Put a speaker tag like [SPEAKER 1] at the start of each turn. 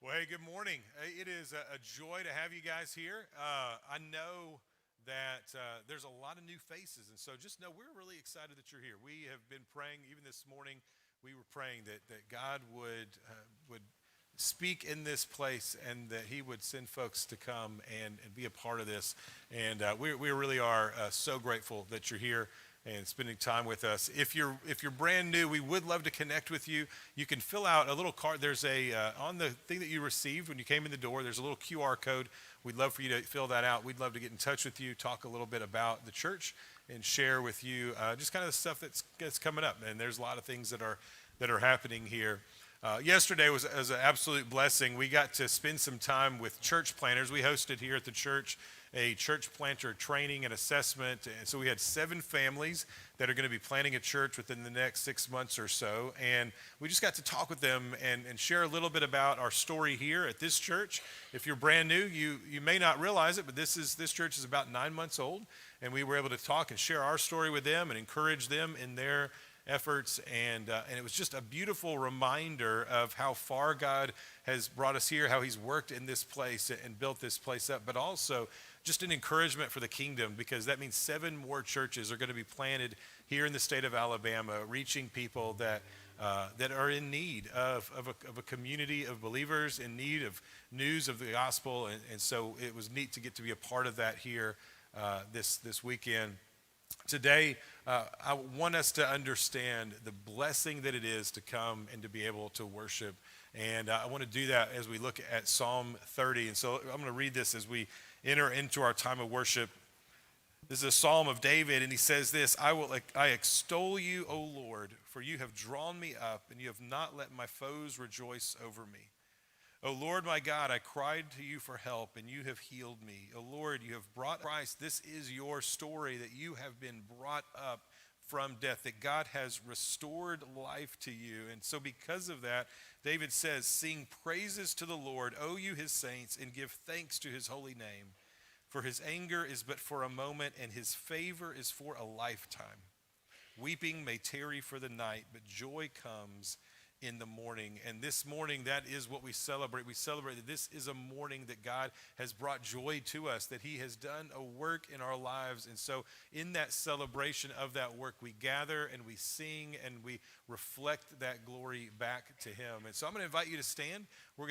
[SPEAKER 1] Well, hey, good morning. It is a joy to have you guys here. I know that there's a lot of new faces, and so just know we're really excited that you're here. We have been praying, even this morning, we were praying that God would speak in this place and that He would send folks to come and be a part of this. And we really are so grateful that you're here and spending time with us. If you're brand new, we would love to connect with you. You can fill out a little card. There's a on the thing that you received when you came in the door. There's a little QR code. We'd love for you to fill that out. We'd love to get in touch with you, talk a little bit about the church, and share with you just kind of the stuff that's coming up. And there's a lot of things that are happening here. Yesterday was an absolute blessing. We got to spend some time with church planters. We hosted here at the church a church planter training and assessment. And so we had 7 families that are going to be planting a church within the next 6 months or so. And we just got to talk with them and share a little bit about our story here at this church. If you're brand new, you may not realize it, but this church is about 9 months old. And we were able to talk and share our story with them and encourage them in their efforts, and it was just a beautiful reminder of how far God has brought us here, how He's worked in this place and built this place up, but also just an encouragement for the kingdom, because that means 7 more churches are going to be planted here in the state of Alabama, reaching people that are in need of a community of believers, in need of news of the gospel, and so it was neat to get to be a part of that here this weekend. Today, I want us to understand the blessing that it is to come and to be able to worship. And I want to do that as we look at Psalm 30. And so I'm going to read this as we enter into our time of worship. This is a psalm of David, and he says this: I extol you, O Lord, for you have drawn me up, and you have not let my foes rejoice over me. O Lord my God, I cried to you for help, and you have healed me. O Lord, you have brought Christ. This is your story, that you have been brought up from death, that God has restored life to you. And so because of that, David says, sing praises to the Lord, O you his saints, and give thanks to his holy name. For his anger is but for a moment, and his favor is for a lifetime. Weeping may tarry for the night, but joy comes in the morning. And this morning, that is what we celebrate. We celebrate that this is a morning that God has brought joy to us, that He has done a work in our lives. And so in that celebration of that work, we gather and we sing and we reflect that glory back to Him. And so I'm going to invite you to stand. We're going to